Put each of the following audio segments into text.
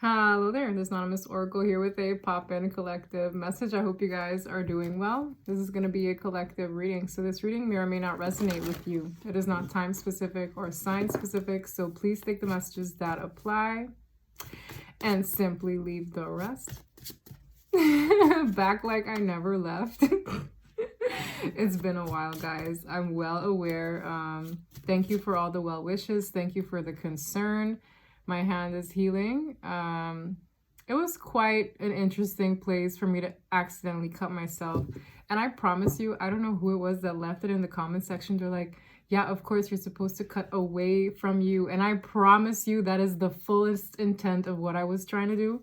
Hello there, this Anonymous Oracle here with a pop-in collective message. I hope you guys are doing well. This is going to be a collective reading, so this reading may or may not resonate with you. It is not time-specific or sign-specific, so please take the messages that apply and simply leave the rest. Back like I never left. It's been a while, guys. I'm well aware. Thank you for all the well wishes. Thank you for the concern. My hand is healing. It was quite an interesting place for me to accidentally cut myself. And I promise you, I don't know who it was that left it in the comment section. They're like, yeah, of course you're supposed to cut away from you. And I promise you that is the fullest intent of what I was trying to do.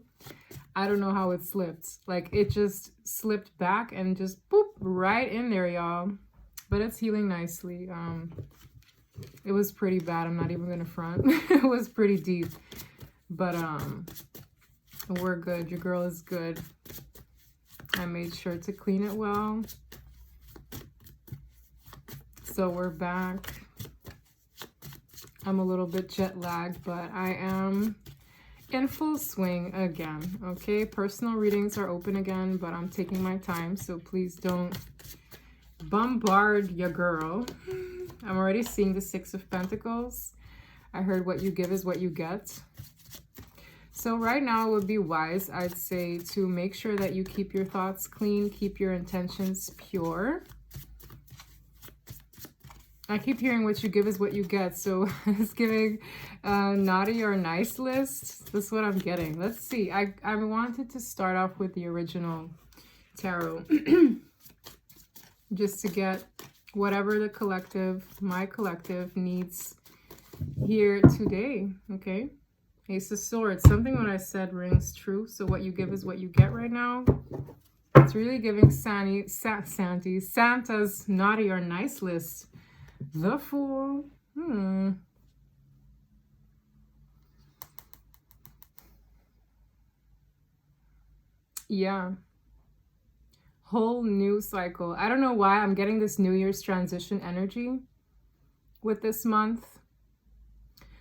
I don't know how it slipped. Like, it just slipped back and just boop right in there, y'all. But it's healing nicely. It was pretty bad. I'm not even gonna front. It was pretty deep. But we're good. Your girl is good. I made sure to clean it well. So we're back. I'm a little bit jet lagged, but I am in full swing again. Okay, personal readings are open again, but I'm taking my time, so please don't bombard your girl. I'm already seeing the Six of Pentacles. I heard what you give is what you get. So right now it would be wise, I'd say, to make sure that you keep your thoughts clean, keep your intentions pure. I keep hearing what you give is what you get. So it's giving naughty or nice list. That's what I'm getting. Let's see. I wanted to start off with the original tarot. Just to get whatever the collective, my collective, needs here today. Okay. Ace of Swords. Something what I said rings true. So what you give is what you get right now. It's really giving Santa's naughty or nice list. The Fool. Yeah. Whole new cycle. I don't know why I'm getting this New Year's transition energy with this month.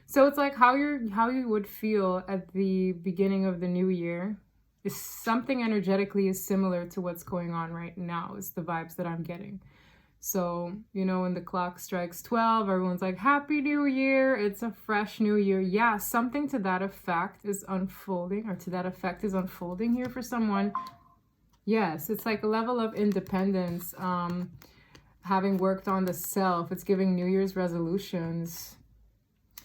So it's like how you would feel at the beginning of the new year is something energetically is similar to what's going on right now. Is the vibes that I'm getting. So, you know, when the clock strikes 12, everyone's like, Happy New Year. It's a fresh new year. Yeah, something to that effect is unfolding, or to that effect is unfolding here for someone. Yes, it's like a level of independence. Having worked on the self, it's giving New Year's resolutions.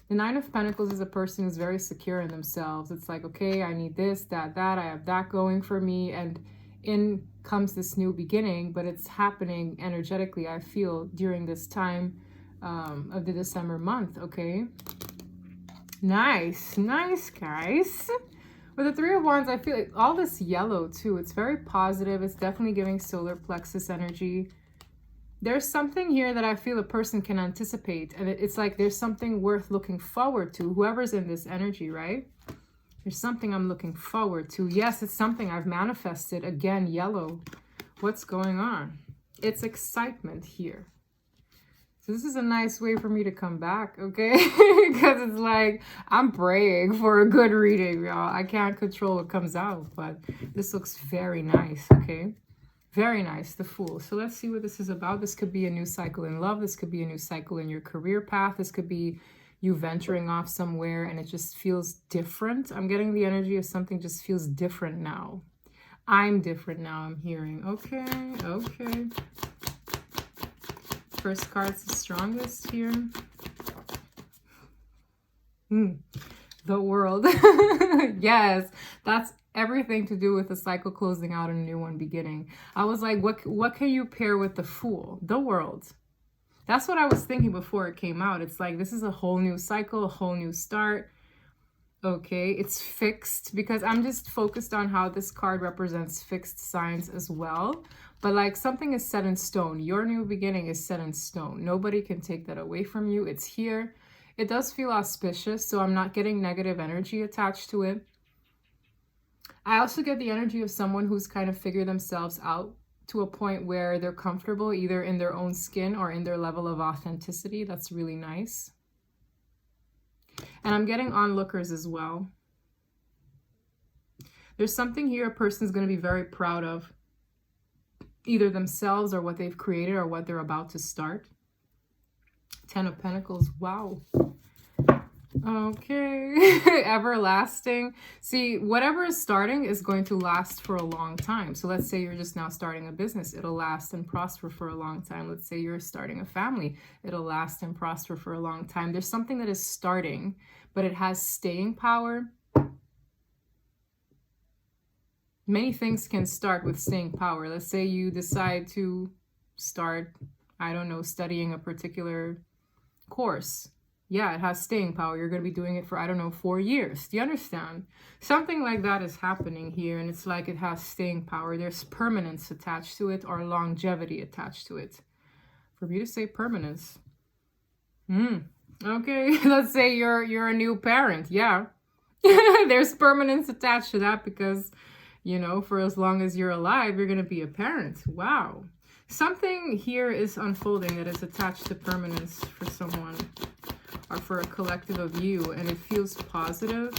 The Nine of Pentacles is a person who's very secure in themselves. It's like, okay, I need this, that, I have that going for me. And in comes this new beginning, but it's happening energetically, I feel, during this time of the December month, okay? Nice, nice, guys. With the Three of Wands, I feel like all this yellow, too. It's very positive. It's definitely giving solar plexus energy. There's something here that I feel a person can anticipate. And it's like there's something worth looking forward to. Whoever's in this energy, right? There's something I'm looking forward to. Yes, it's something I've manifested. Again, yellow. What's going on? It's excitement here. So this is a nice way for me to come back, okay? Because it's like, I'm praying for a good reading, y'all. I can't control what comes out, but this looks very nice, okay? Very nice, the Fool. So let's see what this is about. This could be a new cycle in love. This could be a new cycle in your career path. This could be you venturing off somewhere and it just feels different. I'm getting the energy of something just feels different now. I'm different now, I'm hearing. Okay, okay. First card's the strongest here. The World. Yes, that's everything to do with the cycle closing out and a new one beginning. I was like, what can you pair with the Fool? The World. That's what I was thinking before it came out. It's like, this is a whole new cycle, a whole new start. Okay, it's fixed because I'm just focused on how this card represents fixed signs as well. But like something is set in stone. Your new beginning is set in stone. Nobody can take that away from you. It's here. It does feel auspicious, so I'm not getting negative energy attached to it. I also get the energy of someone who's kind of figured themselves out to a point where they're comfortable either in their own skin or in their level of authenticity. That's really nice. And I'm getting onlookers as well. There's something here a person's going to be very proud of, either themselves or what they've created or what they're about to start. 10 of Pentacles. Wow. Okay. Everlasting. See, whatever is starting is going to last for a long time. So let's say you're just now starting a business. It'll last and prosper for a long time. Let's say you're starting a family. It'll last and prosper for a long time. There's something that is starting, but it has staying power. Many things can start with staying power. Let's say you decide to start, I don't know, studying a particular course. Yeah, it has staying power. You're going to be doing it for, I don't know, 4 years. Do you understand? Something like that is happening here, and it's like it has staying power. There's permanence attached to it or longevity attached to it. For me to say permanence. Okay, let's say you're a new parent. Yeah, there's permanence attached to that because, you know, for as long as you're alive, you're going to be a parent. Wow. Something here is unfolding that is attached to permanence for someone or for a collective of you, and it feels positive.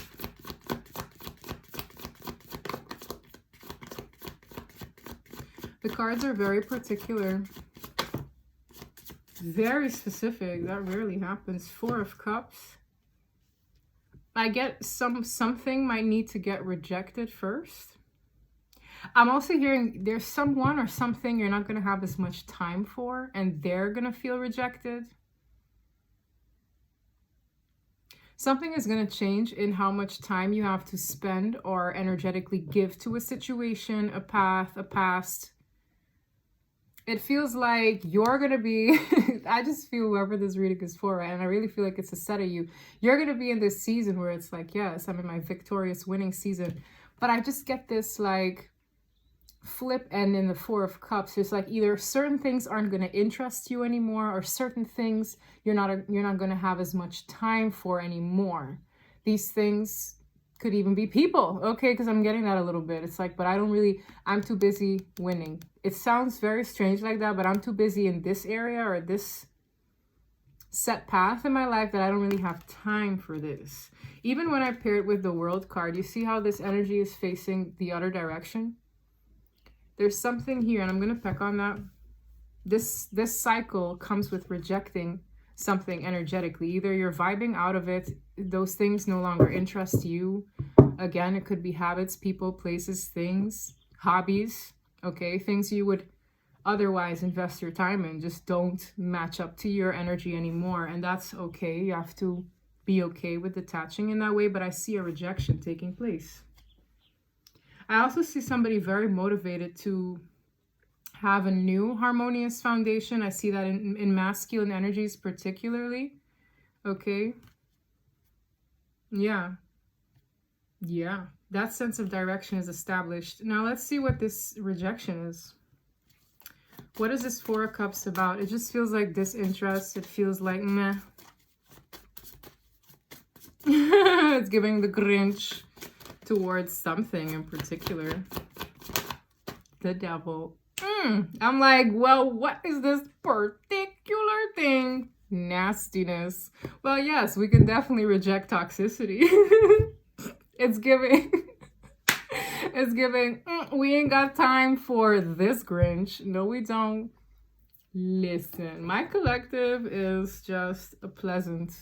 The cards are very particular, very specific. That rarely happens. 4 of Cups. I get something might need to get rejected first. I'm also hearing there's someone or something you're not going to have as much time for, and they're going to feel rejected. Something is going to change in how much time you have to spend or energetically give to a situation, a path, a past. It feels like you're going to be, I just feel whoever this reading is for, right? And I really feel like it's a set of you. You're going to be in this season where it's like, yes, I'm in my victorious winning season. But I just get this like flip end in the 4 of Cups. It's like either certain things aren't going to interest you anymore, or certain things you're not going to have as much time for anymore. These things could even be people, okay? Because I'm getting that a little bit. It's like, but I'm too busy winning. It sounds very strange like that, but I'm too busy in this area or this set path in my life that I don't really have time for this. Even when I pair it with the World card, you see how this energy is facing the other direction? There's something here, and I'm going to peck on that. This cycle comes with rejecting something energetically. Either you're vibing out of it, those things no longer interest you. Again, it could be habits, people, places, things, hobbies, okay? Things you would otherwise invest your time in just don't match up to your energy anymore, and that's okay. You have to be okay with detaching in that way, but I see a rejection taking place. I also see somebody very motivated to have a new harmonious foundation. I see that in masculine energies particularly. Okay. Yeah. Yeah. That sense of direction is established. Now let's see what this rejection is. What is this 4 of Cups about? It just feels like disinterest. It feels like meh. It's giving the Grinch towards something in particular. The Devil. I'm like, well, what is this particular thing? Nastiness. Well, yes, we can definitely reject toxicity. It's giving, we ain't got time for this Grinch. No, we don't. Listen, my collective is just a pleasant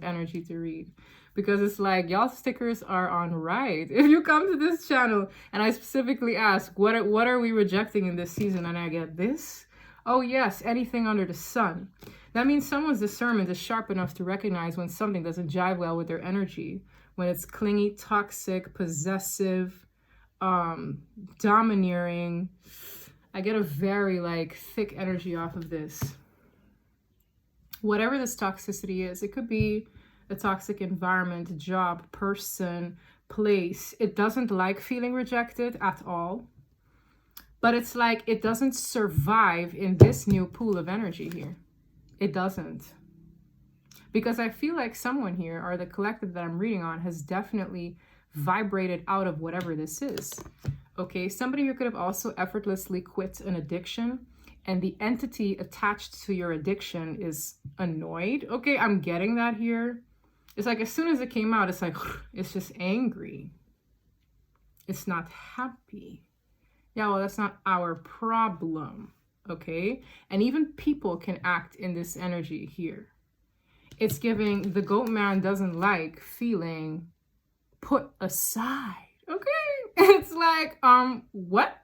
energy to read. Because it's like, y'all stickers are on right. If you come to this channel and I specifically ask, what are we rejecting in this season? And I get this. Oh yes, anything under the sun. That means someone's discernment is sharp enough to recognize when something doesn't jive well with their energy. When it's clingy, toxic, possessive, domineering. I get a very like thick energy off of this. Whatever this toxicity is, it could be a toxic environment, job, person, place. It doesn't like feeling rejected at all. But it's like it doesn't survive in this new pool of energy here. It doesn't. Because I feel like someone here, or the collective that I'm reading on, has definitely vibrated out of whatever this is. Okay, somebody who could have also effortlessly quit an addiction, and the entity attached to your addiction is annoyed. Okay, I'm getting that here. It's like as soon as it came out, it's like, it's just angry. It's not happy. Yeah, well, that's not our problem. Okay? And even people can act in this energy here. It's giving the goat man doesn't like feeling put aside. Okay? It's like, what?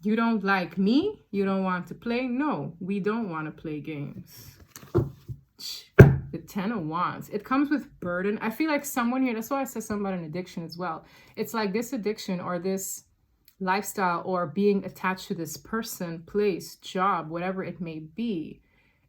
You don't like me? You don't want to play? No, we don't want to play games. The 10 of Wands. It comes with burden. I feel like someone here, that's why I said something about an addiction as well. It's like this addiction or this lifestyle or being attached to this person, place, job, whatever it may be,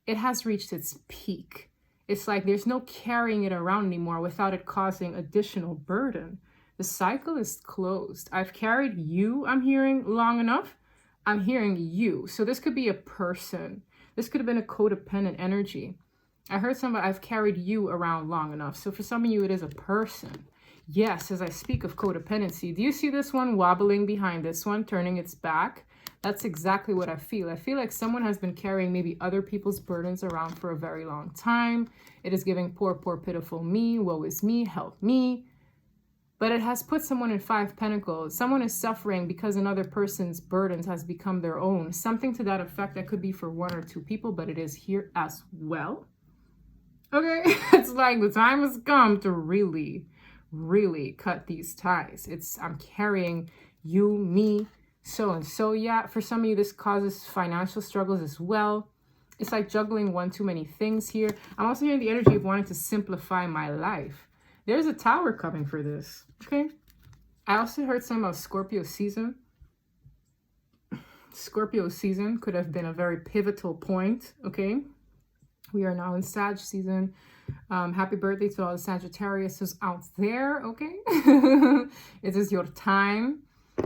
it has reached its peak. It's like there's no carrying it around anymore without it causing additional burden. The cycle is closed. I've carried you, I'm hearing, long enough. I'm hearing you. So this could be a person. This could have been a codependent energy. I heard somebody, I've carried you around long enough. So for some of you, it is a person. Yes, as I speak of codependency, do you see this one wobbling behind this one, turning its back? That's exactly what I feel. I feel like someone has been carrying maybe other people's burdens around for a very long time. It is giving poor, poor, pitiful me, woe is me, help me. But it has put someone in 5 pentacles. Someone is suffering because another person's burdens has become their own. Something to that effect that could be for 1 or 2 people, but it is here as well. Okay, it's like the time has come to really cut these ties. I'm carrying you, me, so and so. Yeah, for some of you, this causes financial struggles as well. It's like juggling one too many things here. I'm also hearing the energy of wanting to simplify my life. There's a tower coming for this, okay? I also heard something about Scorpio season. Scorpio season could have been a very pivotal point, okay? We are now in Sag season. Happy birthday to all the Sagittariuses out there, okay? It is your time.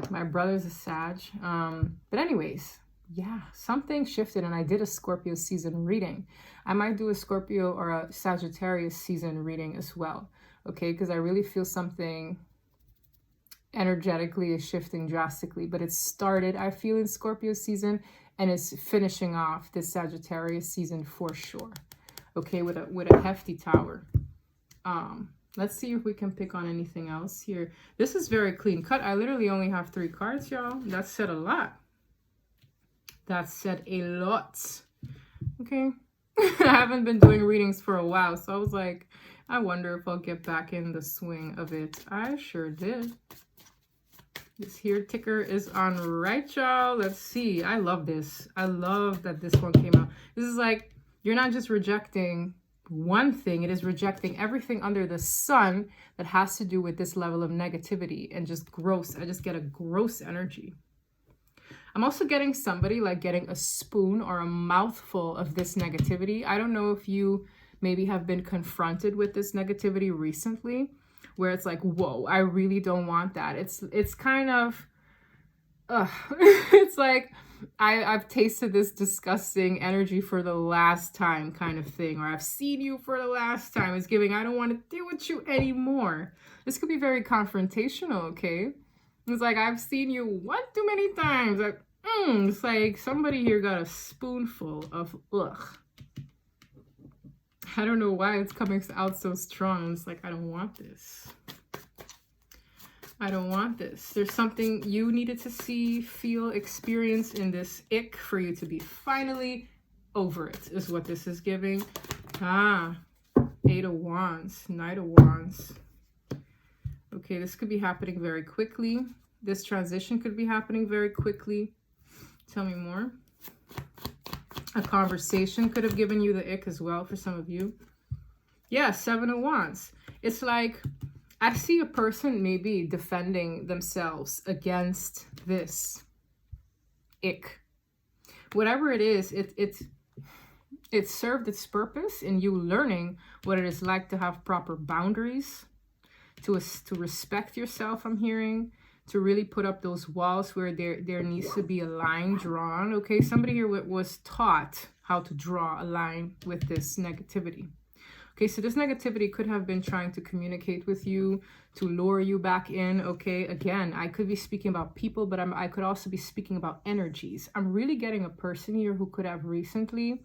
My brother's a Sag. But anyways, yeah, something shifted and I did a Scorpio season reading. I might do a Scorpio or a Sagittarius season reading as well, okay? Because I really feel something energetically is shifting drastically. But it started, I feel, in Scorpio season and is finishing off this Sagittarius season for sure. Okay, with a hefty tower. Let's see if we can pick on anything else here. This is very clean cut. I literally only have 3 cards, y'all. That said a lot. That said a lot. Okay. I haven't been doing readings for a while, so I was like, I wonder if I'll get back in the swing of it. I sure did. This here ticker is on right, y'all. Let's see. I love this. I love that this one came out. This is like, you're not just rejecting one thing. It is rejecting everything under the sun that has to do with this level of negativity and just gross. I just get a gross energy. I'm also getting somebody like getting a spoon or a mouthful of this negativity. I don't know if you maybe have been confronted with this negativity recently, where it's like, whoa, I really don't want that. It's kind of, it's like, I've tasted this disgusting energy for the last time kind of thing, or I've seen you for the last time. It's giving, I don't want to deal with you anymore. This could be very confrontational, okay? It's like, I've seen you one too many times. Like, it's like somebody here got a spoonful of ugh. I don't know why it's coming out so strong. It's like, I don't want this. I don't want this. There's something you needed to see, feel, experience in this ick for you to be finally over it, is what this is giving. 8 of Wands, Knight of Wands. Okay, this could be happening very quickly. This transition could be happening very quickly. Tell me more. A conversation could have given you the ick as well for some of you. Yeah, 7 of Wands. It's like, I see a person maybe defending themselves against this ick. Whatever it is, it served its purpose in you learning what it is like to have proper boundaries, to respect yourself, I'm hearing, to really put up those walls where there needs to be a line drawn. Okay, somebody here was taught how to draw a line with this negativity. Okay, so this negativity could have been trying to communicate with you, to lure you back in, okay? Again, I could be speaking about people, but I could also be speaking about energies. I'm really getting a person here who could have recently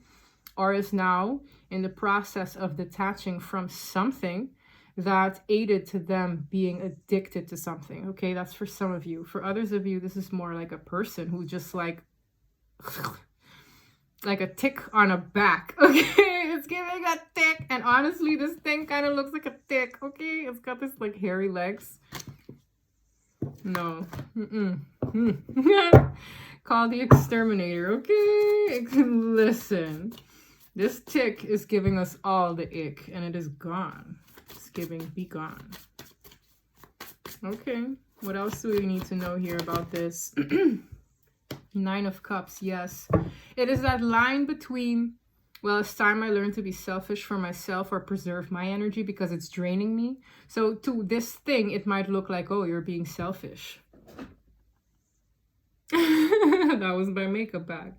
or is now in the process of detaching from something that aided to them being addicted to something. Okay, that's for some of you. For others of you, this is more like a person who just like a tick on a back. Okay, it's giving a tick, and honestly this thing kind of looks like a tick. Okay, it's got this like hairy legs. No. Call the exterminator. Okay, listen, this tick is giving us all the ick, and it is gone. It's giving be gone. Okay, what else do we need to know here about this? Nine of Cups, yes. It is that line between, well, it's time I learn to be selfish for myself or preserve my energy because it's draining me. So to this thing, it might look like, oh, you're being selfish. That was my makeup bag.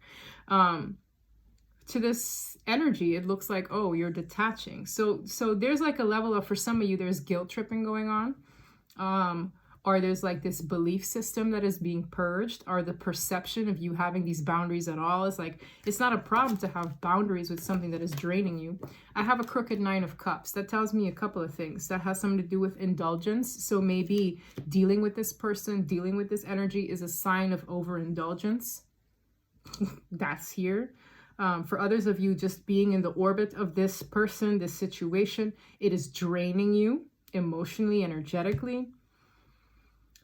To this energy, it looks like, oh, you're detaching. So there's like a level of, for some of you, there's guilt tripping going on. Or there's like this belief system that is being purged, or the perception of you having these boundaries at all. It's like, it's not a problem to have boundaries with something that is draining you. I have a crooked Nine of Cups. That tells me a couple of things. That has something to do with indulgence. So maybe dealing with this person, dealing with this energy is a sign of overindulgence. That's here. For others of you, just being in the orbit of this person, this situation, it is draining you emotionally, energetically.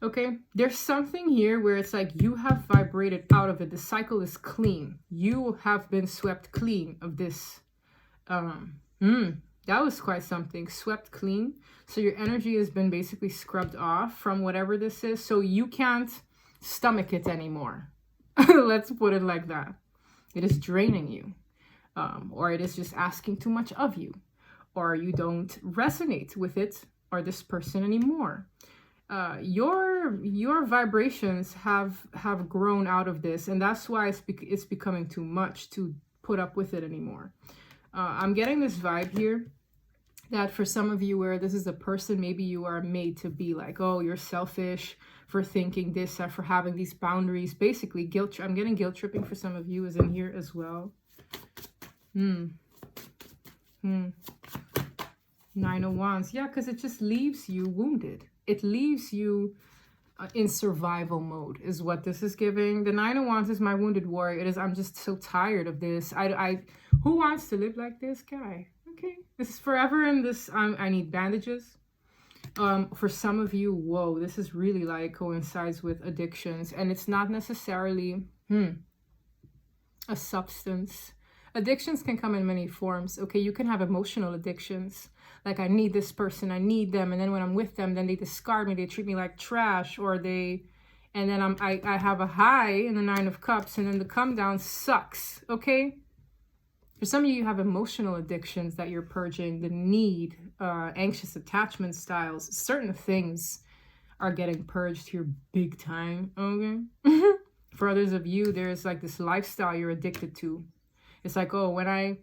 Okay, there's something here where it's like you have vibrated out of it. The cycle is clean. You have been swept clean of this. That was quite something. Swept clean. So your energy has been basically scrubbed off from whatever this is. So you can't stomach it anymore. Let's put it like that. It is draining you. Or it is just asking too much of you. Or you don't resonate with it or this person anymore. Your vibrations have grown out of this, and that's why it's becoming too much to put up with it anymore. I'm getting this vibe here that for some of you, where this is a person, maybe you are made to be like, oh, you're selfish for thinking this, for having these boundaries. Basically, guilt. I'm getting guilt tripping for some of you is in here as well. Nine of Wands. Yeah, because it just leaves you wounded. It leaves you in survival mode is what this is giving. The Nine of Wands is my wounded warrior. It is, I'm just so tired of this. Who wants to live like this guy? Okay, this is forever in this. I need bandages. For some of you, whoa, this is really like coincides with addictions, and it's not necessarily a substance. Addictions can come in many forms. Okay, you can have emotional addictions. Like, I need this person, I need them, and then when I'm with them, then they discard me, they treat me like trash, and then I have a high in the Nine of Cups, and then the come down sucks. Okay, for some of you, you have emotional addictions that you're purging. The need, anxious attachment styles, certain things are getting purged here big time. Okay. For others of you, there's like this lifestyle you're addicted to. It's like, oh, when I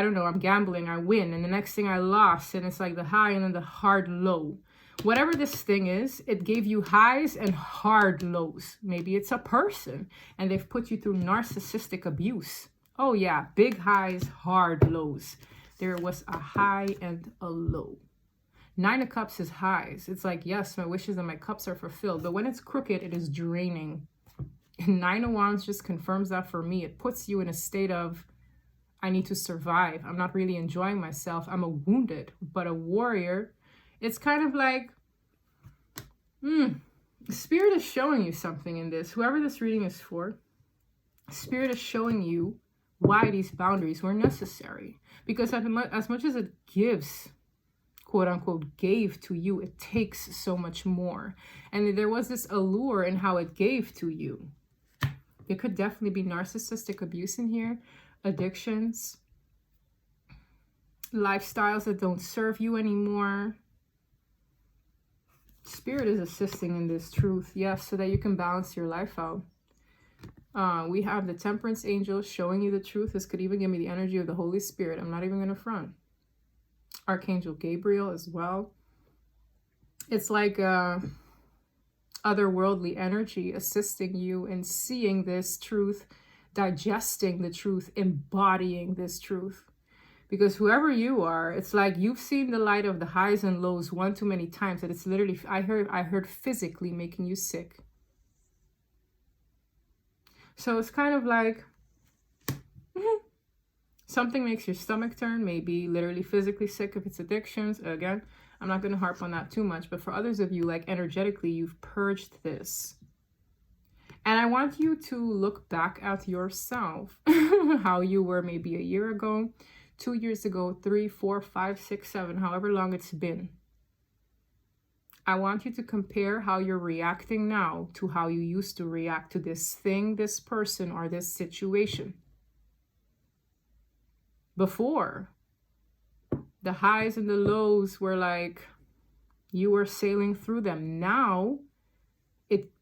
don't know, I'm gambling, I win, and the next thing I lost, and it's like the high and then the hard low. Whatever this thing is, it gave you highs and hard lows. Maybe it's a person, and they've put you through narcissistic abuse. Oh yeah, big highs, hard lows. There was a high and a low. Nine of Cups is highs. It's like, yes, my wishes and my cups are fulfilled, but when it's crooked, it is draining. And Nine of Wands just confirms that for me. It puts you in a state of, I need to survive. I'm not really enjoying myself. I'm a wounded, but a warrior. It's kind of like, Spirit is showing you something in this. Whoever this reading is for, Spirit is showing you why these boundaries were necessary. Because as much as it gives, quote unquote, gave to you, it takes so much more. And there was this allure in how it gave to you. There could definitely be narcissistic abuse in here, addictions, lifestyles that don't serve you anymore. Spirit is assisting in this truth, yes, so that you can balance your life out. We have the Temperance Angel showing you the truth. This could even give me the energy of the Holy Spirit. I'm not even going to front. Archangel Gabriel as well. It's like otherworldly energy assisting you in seeing this truth, digesting the truth, embodying this truth. Because whoever you are, it's like you've seen the light of the highs and lows one too many times, that it's literally, I heard physically making you sick. So it's kind of like something makes your stomach turn, maybe literally physically sick if it's addictions. Again, I'm not going to harp on that too much, but for others of you, like energetically, you've purged this. And I want you to look back at yourself, how you were maybe a year ago, 2 years ago, 3, 4, 5, 6, 7, however long it's been. I want you to compare how you're reacting now to how you used to react to this thing, this person, or this situation. Before, the highs and the lows were like you were sailing through them. Now,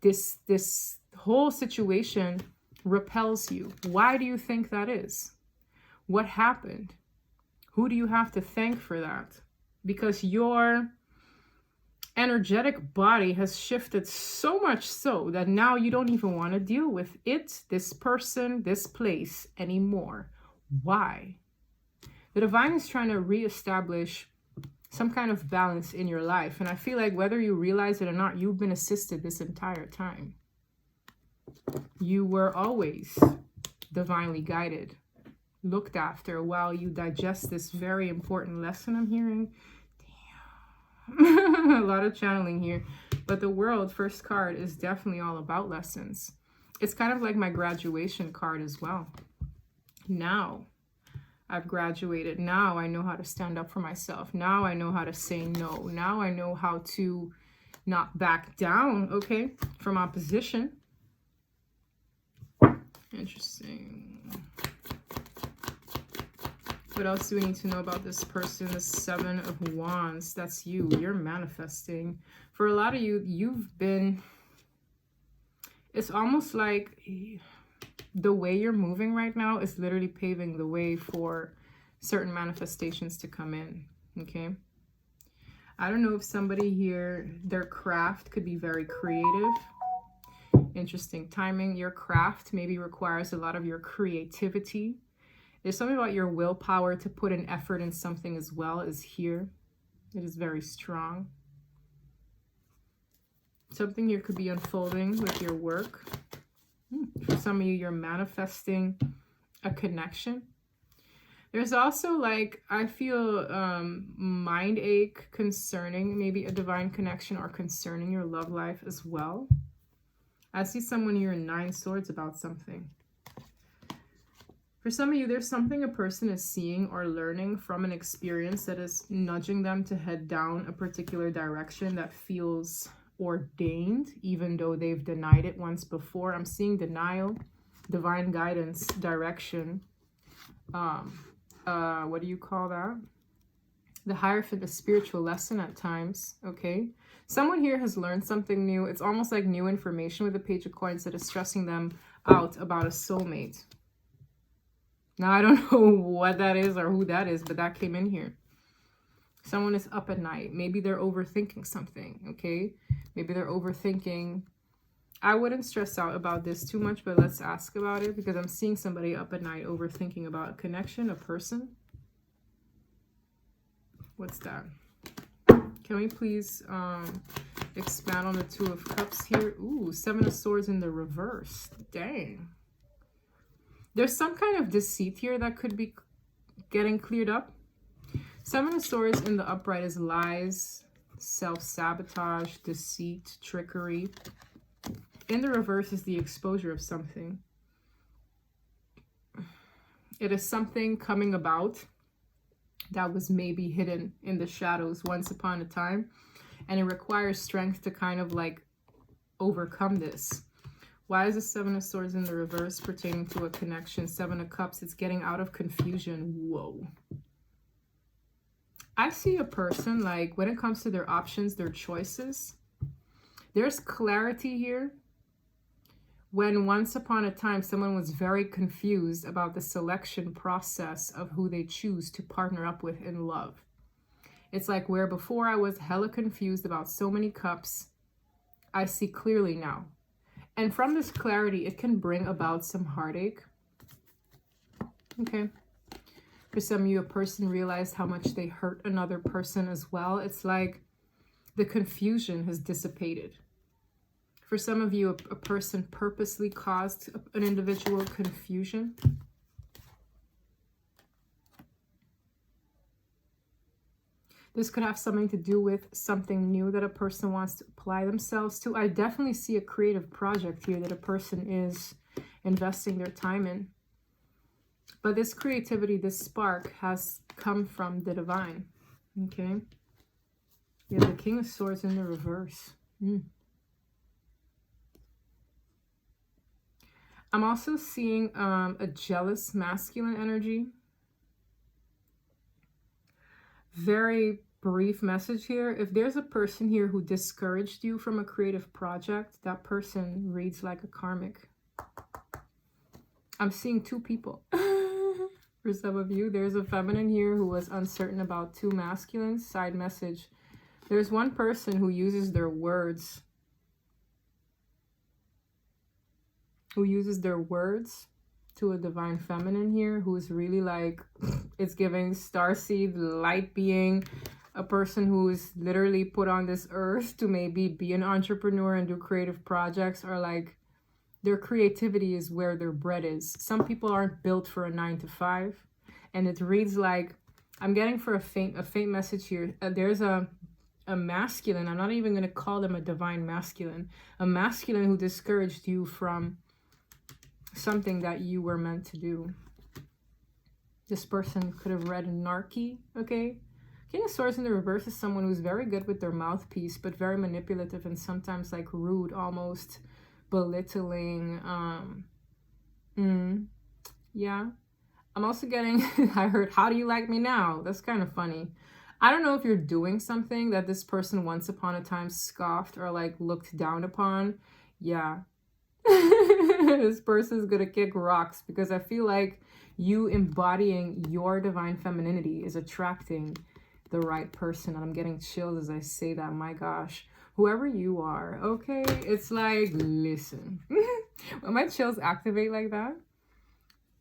this whole situation repels you. Why do you think that is? What happened? Who do you have to thank for that? Because your energetic body has shifted so much so that now you don't even want to deal with it, this person, this place anymore. Why? The divine is trying to reestablish some kind of balance in your life. And I feel like whether you realize it or not, you've been assisted this entire time. You were always divinely guided, looked after while you digest this very important lesson I'm hearing. Damn. A lot of channeling here. But the World first card is definitely all about lessons. It's kind of like my graduation card as well. Now I've graduated. Now I know how to stand up for myself. Now I know how to say no. Now I know how to not back down, okay, from opposition. Interesting. What else do we need to know about this person? The 7 of Wands. That's you. You're manifesting. For a lot of you, you've been... It's almost like the way you're moving right now is literally paving the way for certain manifestations to come in, okay? I don't know if somebody here, their craft could be very creative. Interesting timing. Your craft maybe requires a lot of your creativity. There's something about your willpower to put an effort in something as well is here. It is very strong. Something here could be unfolding with your work. For some of you, you're manifesting a connection. There's also like, I feel mind ache concerning maybe a divine connection or concerning your love life as well. I see someone here in 9 swords about something. For some of you, there's something a person is seeing or learning from an experience that is nudging them to head down a particular direction that feels ordained, even though they've denied it once before. I'm seeing denial, divine guidance, direction. What do you call that? The Hierophant, a spiritual lesson at times, okay? Someone here has learned something new. It's almost like new information with the Page of Coins that is stressing them out about a soulmate. Now, I don't know what that is or who that is, but that came in here. Someone is up at night. Maybe they're overthinking something, okay? Maybe they're overthinking. I wouldn't stress out about this too much, but let's ask about it because I'm seeing somebody up at night overthinking about a connection, a person. What's that? Can we please expand on the 2 of Cups here? Ooh, 7 of Swords in the reverse. Dang. There's some kind of deceit here that could be getting cleared up. 7 of Swords in the upright is lies, self-sabotage, deceit, trickery. In the reverse is the exposure of something. It is something coming about that was maybe hidden in the shadows once upon a time. And it requires strength to kind of like overcome this. Why is the 7 of Swords in the reverse pertaining to a connection? 7 of Cups, it's getting out of confusion. Whoa. I see a person, like, when it comes to their options, their choices, there's clarity here. When once upon a time, someone was very confused about the selection process of who they choose to partner up with in love. It's like where before I was hella confused about so many cups, I see clearly now. And from this clarity, it can bring about some heartache. Okay. For some of you, a person realized how much they hurt another person as well. It's like the confusion has dissipated. For some of you, a person purposely caused an individual confusion. This could have something to do with something new that a person wants to apply themselves to. I definitely see a creative project here that a person is investing their time in. But this creativity, this spark has come from the divine. Okay? Yeah, the King of Swords in the reverse. I'm also seeing a jealous masculine energy. Very brief message here. If there's a person here who discouraged you from a creative project, that person reads like a karmic. I'm seeing two people. For some of you, there's a feminine here who was uncertain about two masculines. Side message. There's one person who uses their words. To a divine feminine here, who is really like, it's giving starseed, light being, a person who is literally put on this earth to maybe be an entrepreneur and do creative projects, or like their creativity is where their bread is. Some people aren't built for a 9-to-5, and it reads like, I'm getting for a faint message here. There's a masculine, I'm not even going to call them a divine masculine, a masculine who discouraged you from something that you were meant to do. This person could have read Narky, okay? King of Swords in the reverse is someone who's very good with their mouthpiece, but very manipulative and sometimes like rude, almost belittling. Yeah. I'm also getting, I heard, how do you like me now? That's kind of funny. I don't know if you're doing something that this person once upon a time scoffed or like looked down upon. Yeah. This person's gonna kick rocks, because I feel like you embodying your divine femininity is attracting the right person. And I'm getting chills as I say that. My gosh, whoever you are, okay? It's like, listen, when my chills activate like that,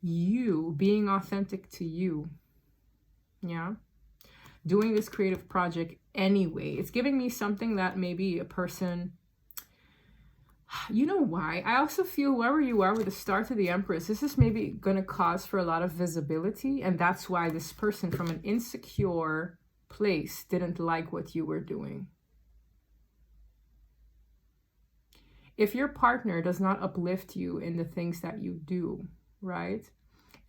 you being authentic to you, yeah, doing this creative project anyway, it's giving me something that maybe a person, you know why? I also feel whoever you are with the Star to the Empress, this is maybe going to cause for a lot of visibility. And that's why this person from an insecure place didn't like what you were doing. If your partner does not uplift you in the things that you do, right?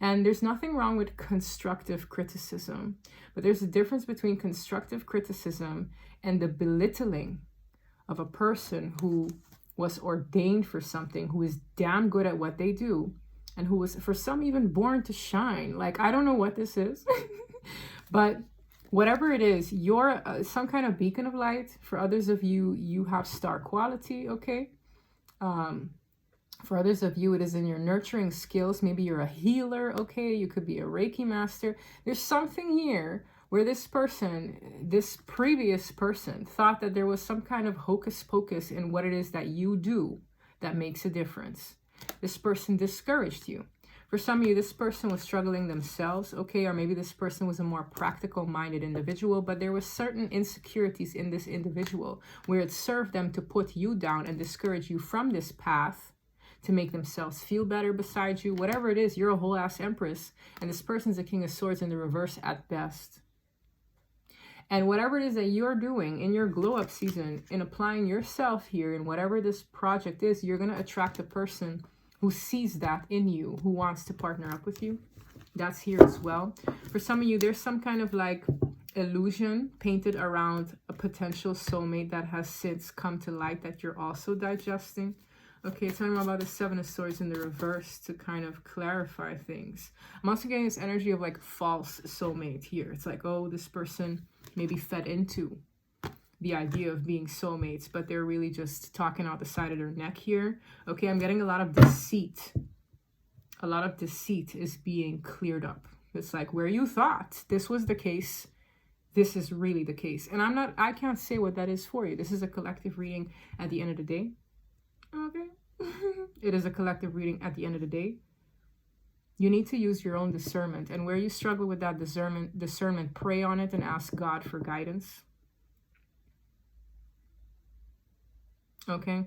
And there's nothing wrong with constructive criticism, but there's a difference between constructive criticism and the belittling of a person who was ordained for something, who is damn good at what they do, and who was, for some, even born to shine. Like, I don't know what this is, but whatever it is, you're some kind of beacon of light. For others of you, you have star quality, okay? For others of you, it is in your nurturing skills. Maybe you're a healer, okay? You could be a Reiki master. There's something here where this person, this previous person, thought that there was some kind of hocus pocus in what it is that you do that makes a difference. This person discouraged you. For some of you, this person was struggling themselves, okay? Or maybe this person was a more practical minded individual, but there were certain insecurities in this individual where it served them to put you down and discourage you from this path to make themselves feel better beside you. Whatever it is, you're a whole ass empress, and this person's a King of Swords in the reverse at best. And whatever it is that you're doing in your glow up season, in applying yourself here, in whatever this project is, you're going to attract a person who sees that in you, who wants to partner up with you. That's here as well. For some of you, there's some kind of like illusion painted around a potential soulmate that has since come to light that you're also digesting. Okay, tell me about the Seven of Swords in the reverse to kind of clarify things. I'm also getting this energy of like false soulmate here. It's like, oh, this person maybe fed into the idea of being soulmates, but they're really just talking out the side of their neck here. Okay, I'm getting a lot of deceit. A lot of deceit is being cleared up. It's like where you thought this was the case, this is really the case. And I can't say what that is for you. This is a collective reading at the end of the day. Okay. It is a collective reading at the end of the day. You need to use your own discernment. And where you struggle with that discernment, pray on it and ask God for guidance. Okay?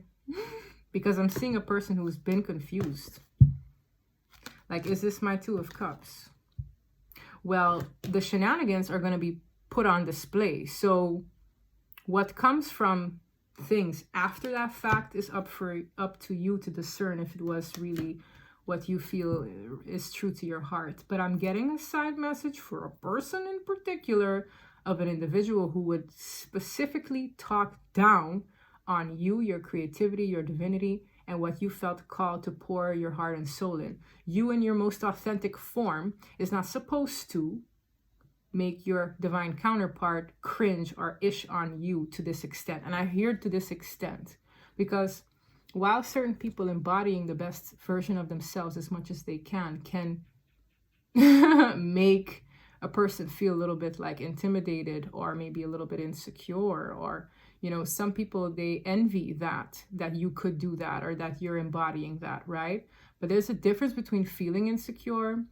Because I'm seeing a person who's been confused. Like, is this my Two of Cups? Well, the shenanigans are going to be put on display. So what comes from things after that fact is up to you to discern if it was really what you feel is true to your heart. But I'm getting a side message for a person in particular of an individual who would specifically talk down on you, your creativity, your divinity, and what you felt called to pour your heart and soul in. You in your most authentic form is not supposed to make your divine counterpart cringe or ish on you to this extent. And I hear to this extent because while certain people embodying the best version of themselves as much as they can make a person feel a little bit like intimidated or maybe a little bit insecure, or some people, they envy that you could do that or that you're embodying that, right? But there's a difference between feeling insecure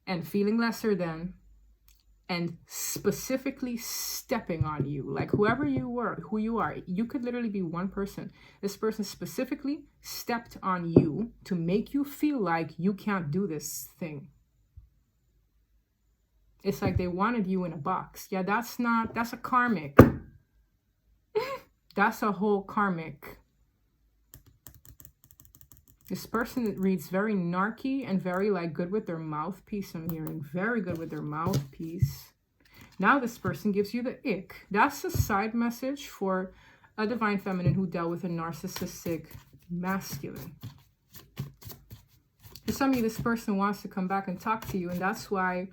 and feeling lesser than and specifically stepping on you. Like who you are, you could literally be one person. This person specifically stepped on you to make you feel like you can't do this thing. It's like they wanted you in a box. Yeah, that's a karmic. That's a whole karmic. This person reads very narky and very like good with their mouthpiece. I'm hearing very good with their mouthpiece. Now this person gives you the ick. That's a side message for a divine feminine who dealt with a narcissistic masculine. For some of you, this person wants to come back and talk to you, and that's why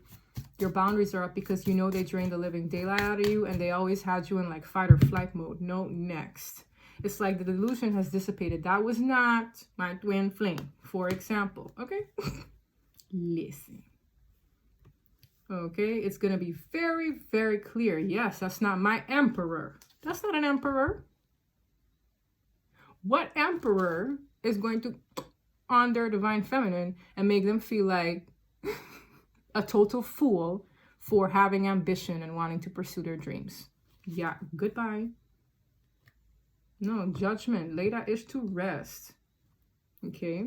your boundaries are up, because they drained the living daylight out of you and they always had you in like fight or flight mode. No, next. It's like the delusion has dissipated. That was not my twin flame, for example. Okay? Listen. Okay? It's going to be very, very clear. Yes, that's not my emperor. That's not an emperor. What emperor is going to on their divine feminine and make them feel like a total fool for having ambition and wanting to pursue their dreams? Yeah, goodbye. No, judgment. Lay that ish to rest. Okay.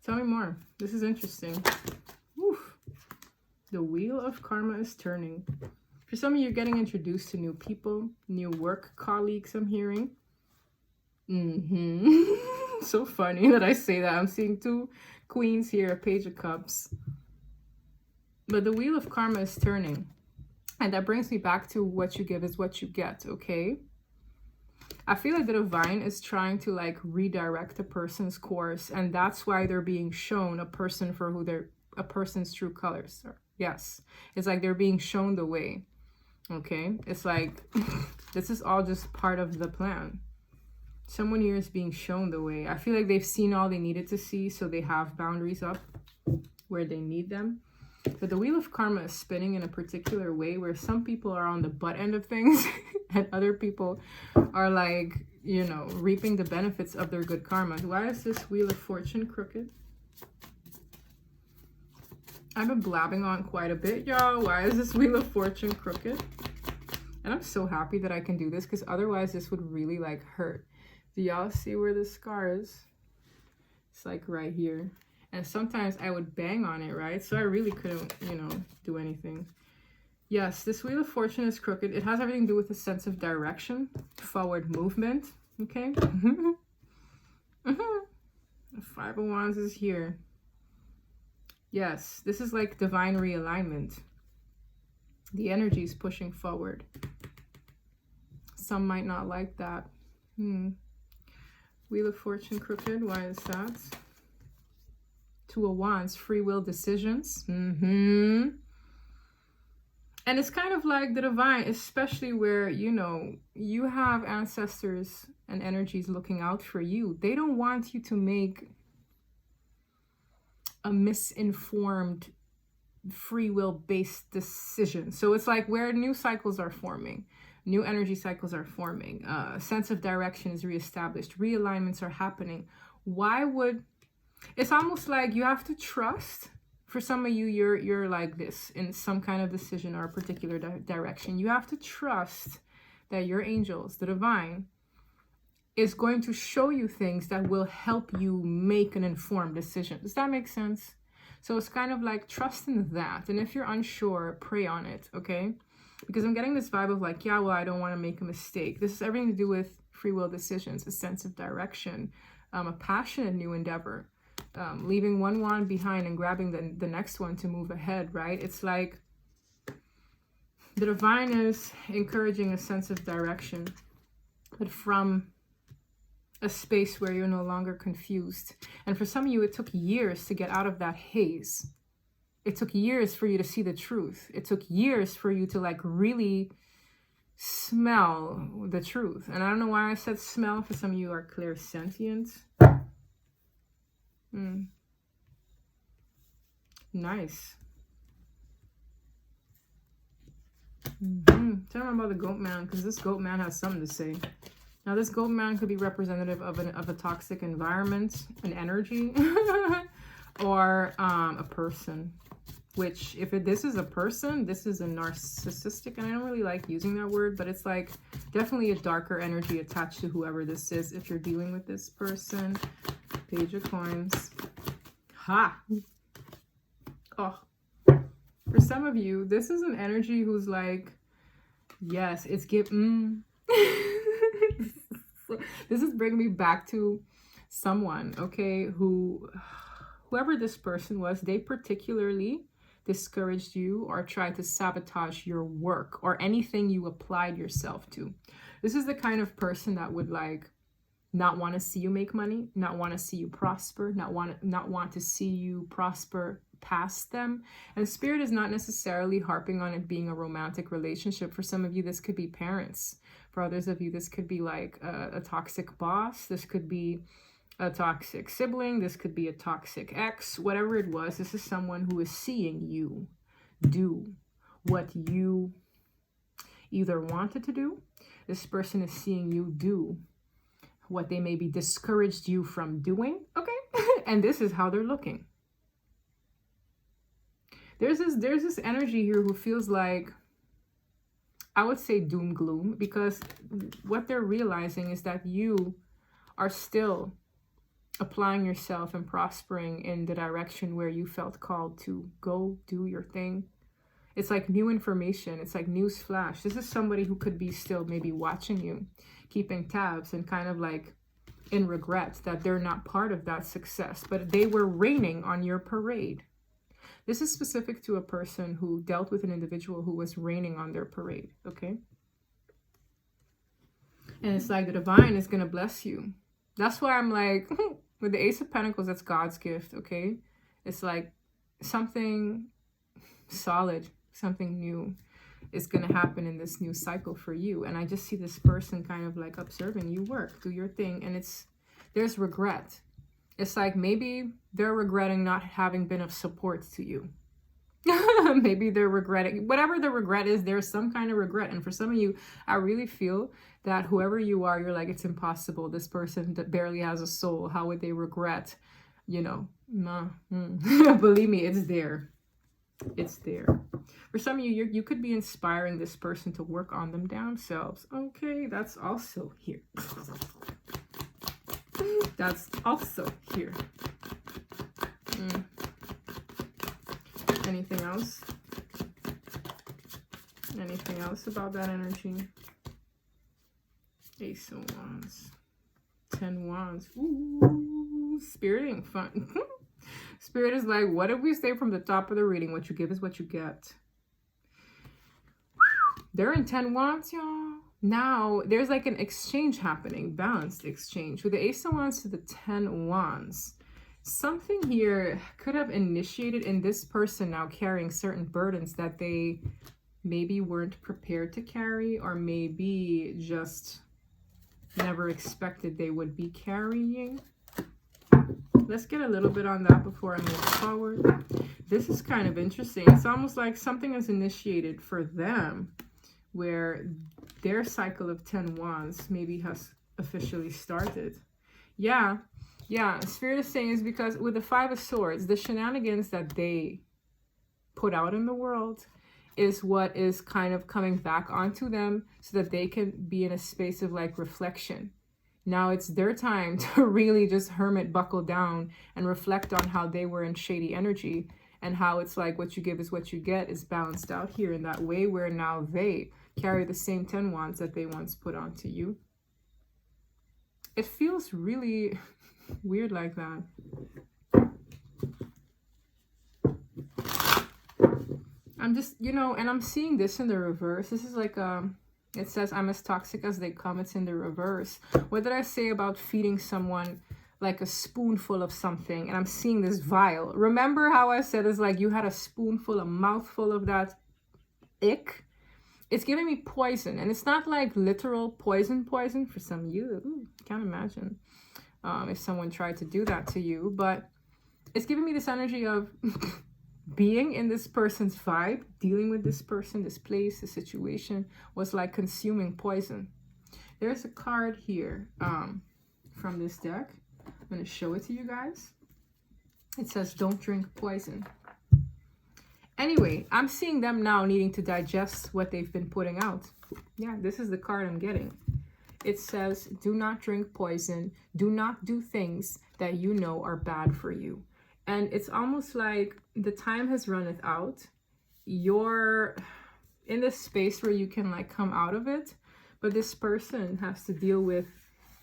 Tell me more. This is interesting. Oof. The wheel of karma is turning. For some of you, you're getting introduced to new people, new work colleagues, I'm hearing. So funny that I say that. I'm seeing two queens here, a page of cups. But the wheel of karma is turning. And that brings me back to what you give is what you get, okay? I feel like the divine is trying to like redirect a person's course, and that's why they're being shown a person for who a person's true colors are. Yes, it's like they're being shown the way. Okay, it's like this is all just part of the plan. Someone here is being shown the way. I feel like they've seen all they needed to see, so they have boundaries up where they need them. But the wheel of karma is spinning in a particular way where some people are on the butt end of things and other people are like, reaping the benefits of their good karma. Why is this wheel of fortune crooked? I've been blabbing on quite a bit, y'all. Why is this wheel of fortune crooked? And I'm so happy that I can do this because otherwise this would really like hurt. Do y'all see where the scar is? It's like right here. And sometimes I would bang on it, right? So I really couldn't, do anything. Yes, this wheel of fortune is crooked. It has everything to do with a sense of direction, forward movement, okay? The Five of Wands is here. Yes, this is like divine realignment. The energy is pushing forward. Some might not like that. Wheel of fortune crooked, why is that? Two of Wands, free will decisions. And it's kind of like the divine, especially where, you have ancestors and energies looking out for you. They don't want you to make a misinformed free will based decision. So it's like where new cycles are forming, new energy cycles are forming, a sense of direction is reestablished, realignments are happening. Why would It's almost like you have to trust. For some of you, you're like this in some kind of decision or a particular direction. You have to trust that your angels, the divine, is going to show you things that will help you make an informed decision. Does that make sense? So it's kind of like trust in that. And if you're unsure, pray on it, okay? Because I'm getting this vibe of like, yeah, well, I don't want to make a mistake. This is everything to do with free will decisions, a sense of direction, a passionate new endeavor, leaving one wand behind and grabbing the next one to move ahead, right? It's like the divine is encouraging a sense of direction, but from a space where you're no longer confused. And for some of you, it took years to get out of that haze. It took years for you to see the truth. It took years for you to like really smell the truth. And I don't know why I said smell. For some of you are clairsentient. Nice. Tell me about the goat man, because this goat man has something to say. Now, this goat man could be representative of a toxic environment, an energy, or a person. Which, if this is a person, this is a narcissistic, and I don't really like using that word, but it's like definitely a darker energy attached to whoever this is. If you're dealing with this person, Page of Coins. Ha! Oh. For some of you, this is an energy who's like, yes, it's this is bringing me back to someone, okay, whoever this person was, they particularly discouraged you or tried to sabotage your work or anything you applied yourself to. This is the kind of person that would like not want to see you make money, not want to see you prosper, not want to see you prosper past them. And Spirit is not necessarily harping on it being a romantic relationship. For some of you, this could be parents. For others of you, this could be like a toxic boss. This could be a toxic sibling. This could be a toxic ex. Whatever it was, this is someone who is seeing you do what you either wanted to do. This person is seeing you do what they maybe discouraged you from doing, okay? And this is how they're looking. There's this energy here who feels like, I would say doom gloom, because what they're realizing is that you are still applying yourself and prospering in the direction where you felt called to go do your thing. It's like new information. It's like news flash. This is somebody who could be still maybe watching you, keeping tabs, and kind of like in regret that they're not part of that success, but they were raining on your parade. This is specific to a person who dealt with an individual who was raining on their parade, okay? And it's like the divine is going to bless you. That's why I'm like, with the Ace of Pentacles, that's God's gift, okay? It's like something solid, something new is going to happen in this new cycle for you. And I just see this person kind of like observing you work, do your thing. And there's regret. It's like maybe they're regretting not having been of support to you. Maybe they're regretting, whatever the regret is, there's some kind of regret. And for some of you, I really feel that whoever you are, you're like, it's impossible. This person that barely has a soul, how would they regret? You know, nah. Believe me, it's there. It's there. For some of you, you could be inspiring this person to work on them themselves. Okay, that's also here. That's also here. Anything else? Anything else about that energy? Ace of Wands. 10 Wands. Ooh, Spirit ain't fun. Spirit is like, what did we say from the top of the reading? What you give is what you get. They're in 10 Wands, y'all. Now, there's like an exchange happening, balanced exchange. With the Ace of Wands to the 10 Wands, something here could have initiated in this person now carrying certain burdens that they maybe weren't prepared to carry, or maybe just never expected they would be carrying. Let's get a little bit on that before I move forward. This is kind of interesting. It's almost like something is initiated for them where their cycle of 10 Wands maybe has officially started. Yeah, Yeah, Spirit is saying is because with the Five of Swords, the shenanigans that they put out in the world is what is kind of coming back onto them so that they can be in a space of like reflection. Now it's their time to really just hermit buckle down and reflect on how they were in shady energy and how it's like what you give is what you get is balanced out here in that way where now they carry the same 10 wands that they once put onto you. It feels really weird like that. I'm just, you know, and I'm seeing this in the reverse. This is like, it says, I'm as toxic as they come. It's in the reverse. What did I say about feeding someone like a spoonful of something? And I'm seeing this vial. Remember how I said it's like you had a spoonful, a mouthful of that ick? It's giving me poison. And it's not like literal poison for some of you. Ooh, can't imagine if someone tried to do that to you. But it's giving me this energy of... being in this person's vibe, dealing with this person, this place, the situation was like consuming poison. There's a card here from this deck. I'm going to show it to you guys. It says, don't drink poison. Anyway, I'm seeing them now needing to digest what they've been putting out. Yeah, this is the card I'm getting. It says, do not drink poison. Do not do things that you know are bad for you. And it's almost like the time has run out. You're in this space where you can like come out of it. But this person has to deal with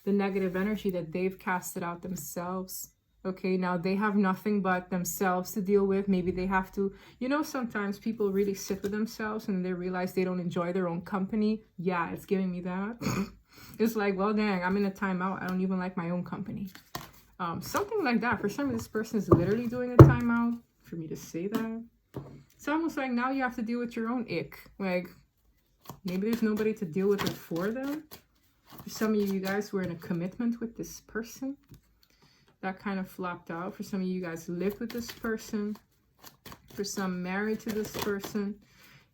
the negative energy that they've casted out themselves. Okay, now they have nothing but themselves to deal with. Maybe they have to, you know, sometimes people really sit with themselves and they realize they don't enjoy their own company. Yeah, it's giving me that. It's like, well, dang, I'm in a timeout. I don't even like my own company. Something like that. For some of this person is literally doing a timeout. For me to say that, it's almost like now you have to deal with your own ick. Like maybe there's nobody to deal with it for them. For some of you guys were in a commitment with this person that kind of flopped out. For some of you guys lived with this person. For some married to this person.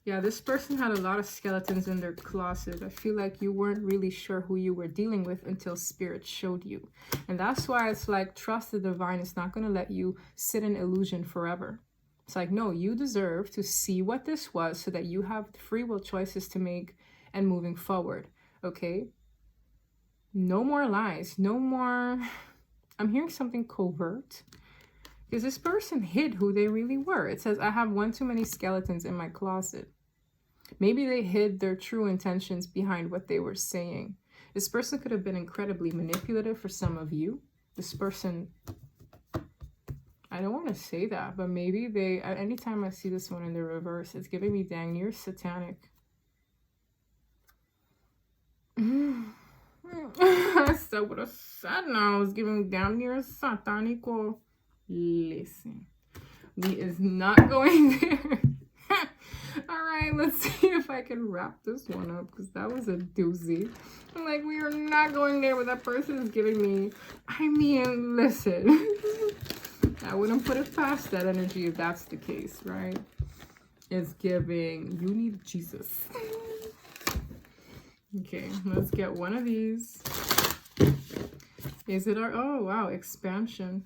Yeah, this person had a lot of skeletons in their closet. I feel like you weren't really sure who you were dealing with until Spirit showed you. And that's why it's like, trust the divine. It's not going to let you sit in illusion forever. It's like, no, you deserve to see what this was so that you have free will choices to make and moving forward. Okay? No more lies. No more... I'm hearing something covert. Because this person hid who they really were. It says, I have one too many skeletons in my closet. Maybe they hid their true intentions behind what they were saying. This person could have been incredibly manipulative for some of you. This person, I don't want to say that, but maybe they, anytime I see this one in the reverse, it's giving me dang near satanic. I said what I said now. It's giving me damn near satanico. Listen, we is not going there. All right, let's see if I can wrap this one up because that was a doozy. I'm like, we are not going there, but that person is giving me, I mean, listen, I wouldn't put it past that energy if that's the case, right? It's giving, you need Jesus. Okay, let's get one of these. Is it our, oh wow, expansion.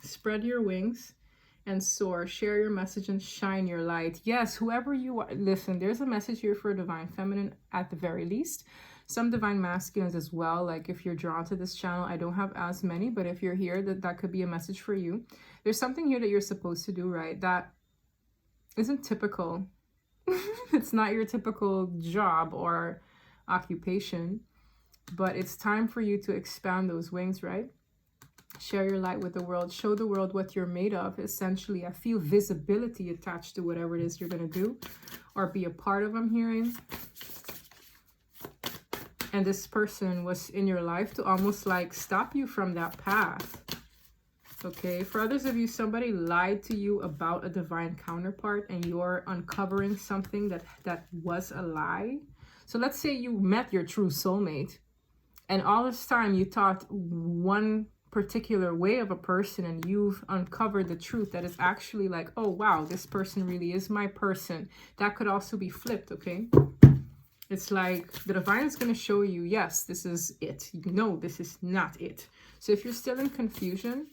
Spread your wings and soar. Share your message and shine your light. Yes, whoever you are. Listen, there's a message here for Divine Feminine at the very least. Some Divine Masculines as well. Like if you're drawn to this channel, I don't have as many, but if you're here, that could be a message for you. There's something here that you're supposed to do, right? That isn't typical. It's not your typical job or occupation, but it's time for you to expand those wings, right? Share your light with the world. Show the world what you're made of. Essentially, I feel visibility attached to whatever it is you're going to do or be a part of, I'm hearing. And this person was in your life to almost like stop you from that path. Okay, for others of you, somebody lied to you about a divine counterpart and you're uncovering something that was a lie. So let's say you met your true soulmate and all this time you thought one particular way of a person and you've uncovered the truth that is actually like, oh wow, this person really is my person. That could also be flipped, okay? It's like the divine is going to show you, yes, this is it. No, this is not it. So if you're still in confusion,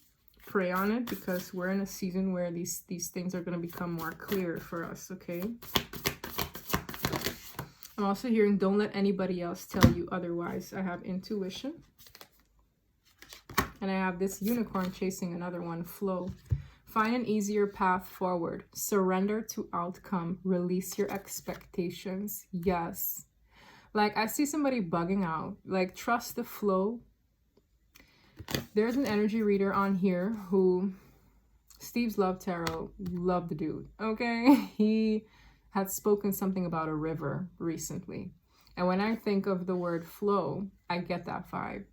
pray on it, because we're in a season where these things are going to become more clear for us, okay? I'm also hearing, don't let anybody else tell you otherwise. I have intuition. And I have this unicorn chasing another one, flow. Find an easier path forward. Surrender to outcome. Release your expectations. Yes. Like, I see somebody bugging out. Like, trust the flow. There's an energy reader on here who, Steve's Love Tarot, love the dude, okay? He had spoken something about a river recently. And when I think of the word flow, I get that vibe.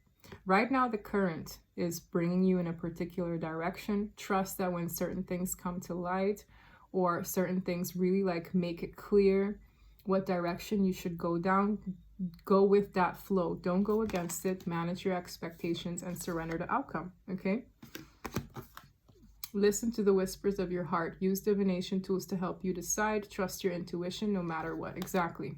Right now, the current is bringing you in a particular direction. Trust that when certain things come to light, or certain things really like make it clear what direction you should go down, go with that flow. Don't go against it. Manage your expectations and surrender to outcome, okay? Listen to the whispers of your heart. Use divination tools to help you decide. Trust your intuition no matter what. Exactly.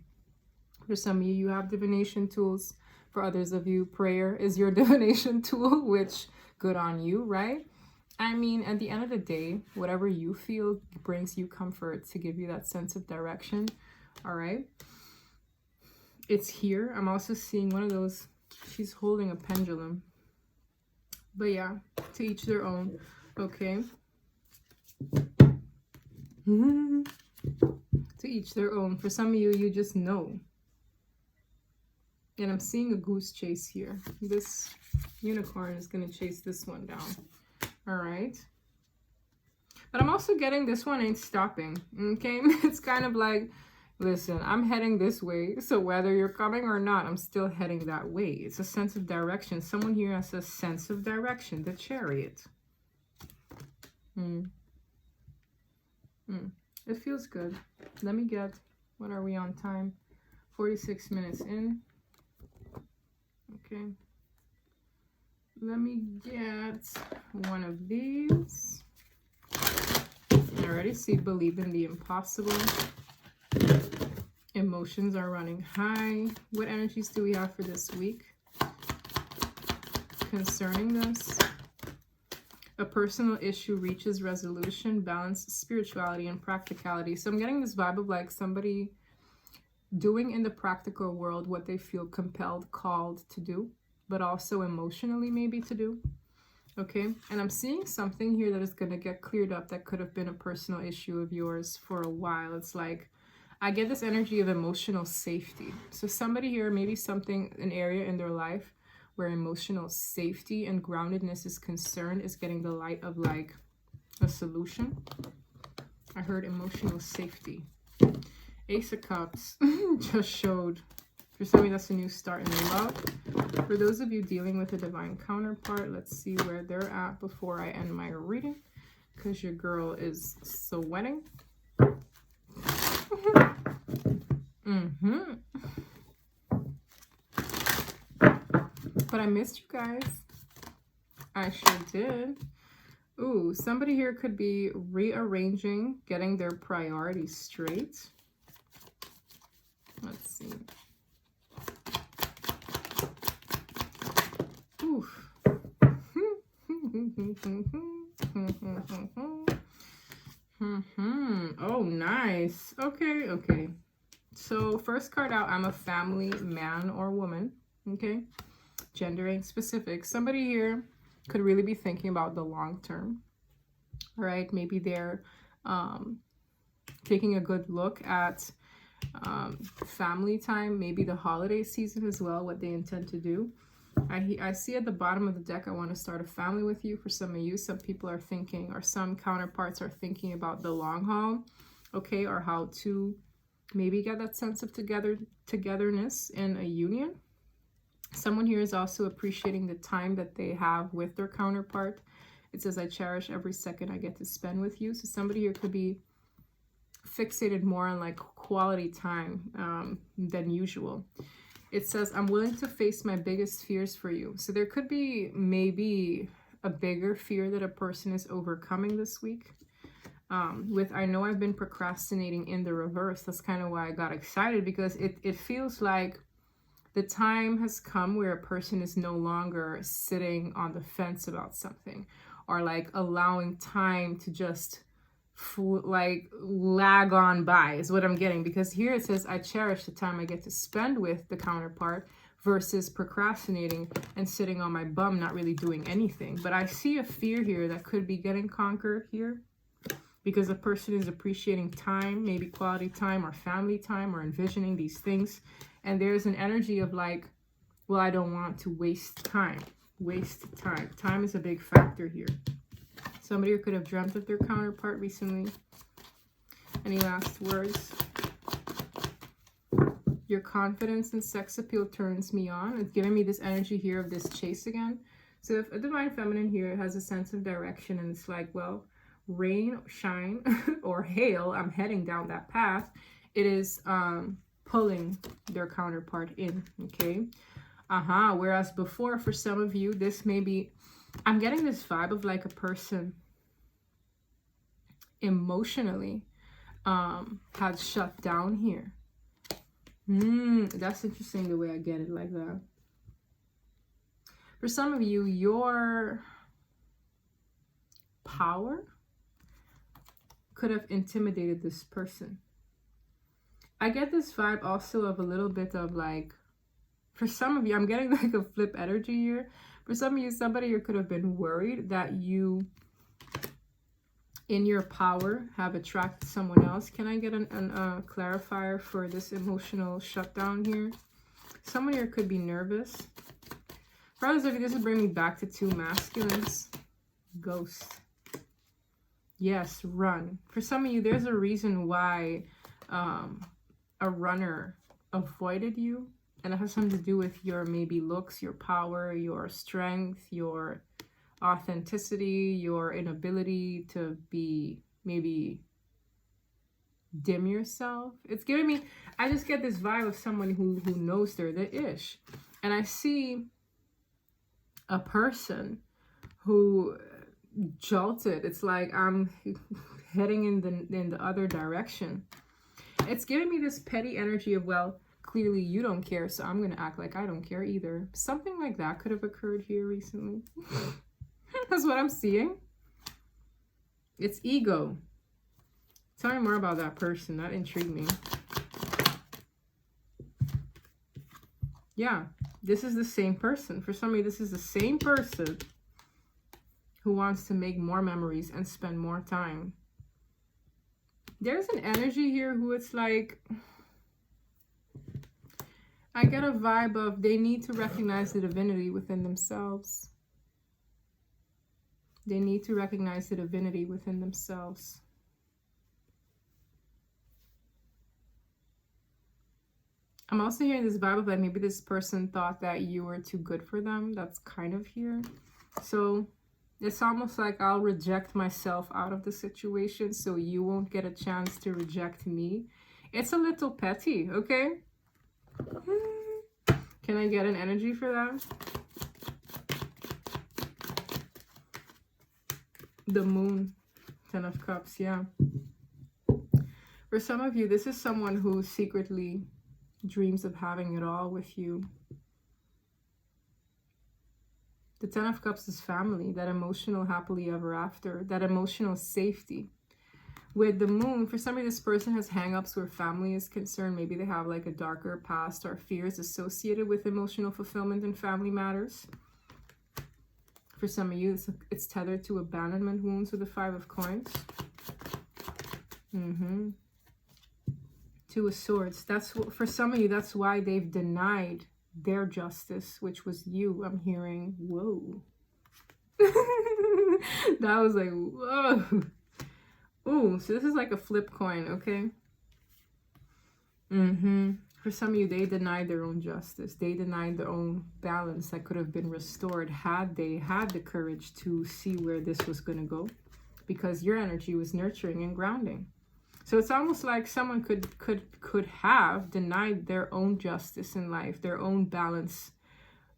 For some of you, you have divination tools. For others of you, prayer is your divination tool, which good on you, right? I mean, at the end of the day, whatever you feel brings you comfort to give you that sense of direction, all right? It's here. I'm also seeing one of those, she's holding a pendulum. But yeah, to each their own, okay? To each their own. For some of you, you just know. And I'm seeing a goose chase here. This unicorn is going to chase this one down. All right. But I'm also getting this one ain't stopping. Okay. It's kind of like, listen, I'm heading this way. So whether you're coming or not, I'm still heading that way. It's a sense of direction. Someone here has a sense of direction. The Chariot. It feels good. Let me get, what are we on time? 46 minutes in. Okay, let me get one of these. I already see believe in the impossible. Emotions are running high. What energies do we have for this week concerning this? A personal issue reaches resolution. Balance spirituality and practicality. So I'm getting this vibe of like somebody doing in the practical world what they feel compelled, called to do, but also emotionally maybe to do, okay? And I'm seeing something here that is going to get cleared up that could have been a personal issue of yours for a while. It's like, I get this energy of emotional safety. So somebody here, maybe something, an area in their life where emotional safety and groundedness is concerned is getting the light of like a solution. I heard emotional safety. Ace of Cups just showed. For some of you, that's a new start in love. For those of you dealing with a divine counterpart, let's see where they're at before I end my reading, because your girl is sweating. But I missed you guys. I sure did. Ooh, somebody here could be rearranging, getting their priorities straight. Let's see. Oof. Oh, nice. Okay, okay. So first card out, I'm a family man or woman. Okay. Gender ain't specific. Somebody here could really be thinking about the long term. All right. Maybe they're taking a good look at family time, maybe the holiday season as well, what they intend to do. I see at the bottom of the deck, I want to start a family with you. For some of you, some people are thinking, or some counterparts are thinking about the long haul, okay, or how to maybe get that sense of togetherness in a union. Someone here is also appreciating the time that they have with their counterpart. It says, I cherish every second I get to spend with you. So somebody here could be fixated more on like quality time than usual. It says, I'm willing to face my biggest fears for you. So there could be maybe a bigger fear that a person is overcoming this week. With I know I've been procrastinating in the reverse. That's kind of why I got excited, because it feels like the time has come where a person is no longer sitting on the fence about something, or like allowing time to just like lag on by is what I'm getting. Because here it says I cherish the time I get to spend with the counterpart versus procrastinating and sitting on my bum not really doing anything. But I see a fear here that could be getting conquered here, because a person is appreciating time, maybe quality time or family time, or envisioning these things. And there's an energy of like, well, I don't want to waste time. Waste time. Time is a big factor here. Somebody who could have dreamt of their counterpart recently. Any last words? Your confidence and sex appeal turns me on. It's giving me this energy here of this chase again. So if a divine feminine here has a sense of direction, and it's like, well, rain, shine, or hail, I'm heading down that path. It is pulling their counterpart in, okay? Whereas before, for some of you, this may be, I'm getting this vibe of like a person emotionally had shut down here. That's interesting the way I get it like that. For some of you, your power could have intimidated this person. I get this vibe also of a little bit of like, for some of you, I'm getting like a flip energy here. For some of you, somebody here could have been worried that you, in your power, have attracted someone else. Can I get a clarifier for this emotional shutdown here? Someone here could be nervous. For others of you, this would bring me back to two masculines. Ghost. Yes, run. For some of you, there's a reason why a runner avoided you. And it has something to do with your maybe looks, your power, your strength, your authenticity, your inability to be maybe dim yourself. It's giving me, I just get this vibe of someone who knows they're the ish. And I see a person who jolted. It's like I'm heading in the other direction. It's giving me this petty energy of, well, clearly you don't care, so I'm gonna act like I don't care either. Something like that could have occurred here recently. That's what I'm seeing. It's ego. Tell me more about that person. That intrigued me. Yeah, this is the same person. For some of you, this is the same person who wants to make more memories and spend more time. There's an energy here who it's like, I get a vibe of they need to recognize the divinity within themselves. They need to recognize the divinity within themselves. I'm also hearing this vibe of like maybe this person thought that you were too good for them. That's kind of here. So it's almost like I'll reject myself out of the situation so you won't get a chance to reject me. It's a little petty, okay? Can I get an energy for that? The moon, 10 of cups, yeah. For some of you, this is someone who secretly dreams of having it all with you. The 10 of cups is family, that emotional happily ever after, that emotional safety. With the moon, for some of you, this person has hang-ups where family is concerned. Maybe they have like a darker past or fears associated with emotional fulfillment in family matters. For some of you, it's tethered to abandonment wounds with the 5 of coins. 2 of swords. That's what, for some of you, that's why they've denied their justice, which was you. I'm hearing, whoa. That was like, whoa. Ooh, so this is like a flip coin, okay? For some of you, they denied their own justice. They denied their own balance that could have been restored had they had the courage to see where this was going to go, because your energy was nurturing and grounding. So it's almost like someone could have denied their own justice in life, their own balance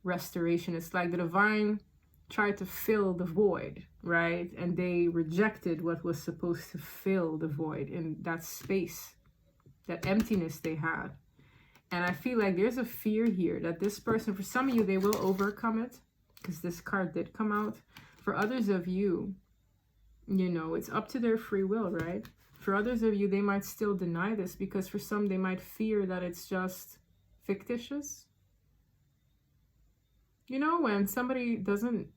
restoration. It's like the divine tried to fill the void, right? And they rejected what was supposed to fill the void in that space, that emptiness they had. And I feel like there's a fear here that this person, for some of you, they will overcome it, because this card did come out. For others of you, you know, it's up to their free will, right? For others of you, they might still deny this, because for some, they might fear that it's just fictitious. You know, when somebody doesn't,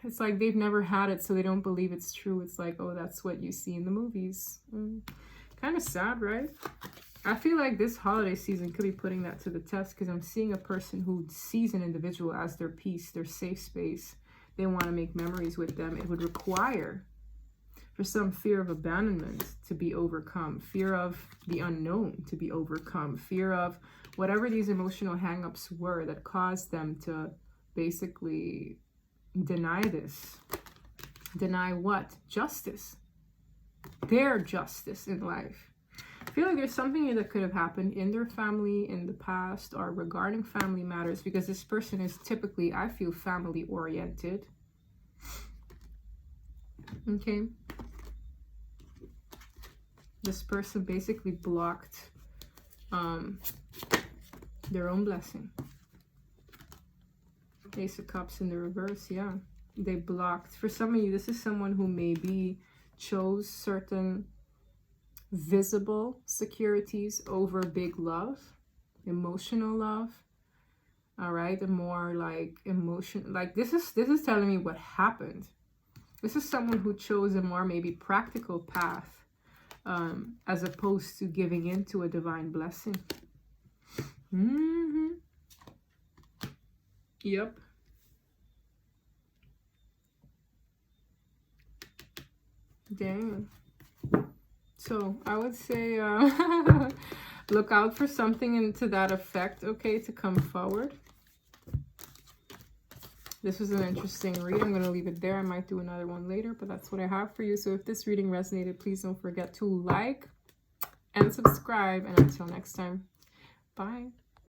it's like they've never had it, so they don't believe it's true. It's like, oh, that's what you see in the movies. Kind of sad, right? I feel like this holiday season could be putting that to the test, because I'm seeing a person who sees an individual as their peace, their safe space. They want to make memories with them. It would require, for some, fear of abandonment to be overcome, fear of the unknown to be overcome, fear of whatever these emotional hang-ups were that caused them to basically deny this. Deny what? Justice. Their justice in life. I feel like there's something here that could have happened in their family in the past, or regarding family matters, because this person is typically, I feel, family oriented. Okay. This person basically blocked their own blessing. Ace of Cups in the reverse, yeah. They blocked. For some of you, this is someone who maybe chose certain visible securities over big love, emotional love. All right, the more like emotion, like this is telling me what happened. This is someone who chose a more maybe practical path, as opposed to giving in to a divine blessing. Yep. Dang. So I would say look out for something into that effect, okay, to come forward. This was an interesting read. I'm going to leave it there. I might do another one later, but that's what I have for you. So if this reading resonated, please don't forget to like and subscribe. And until next time, bye.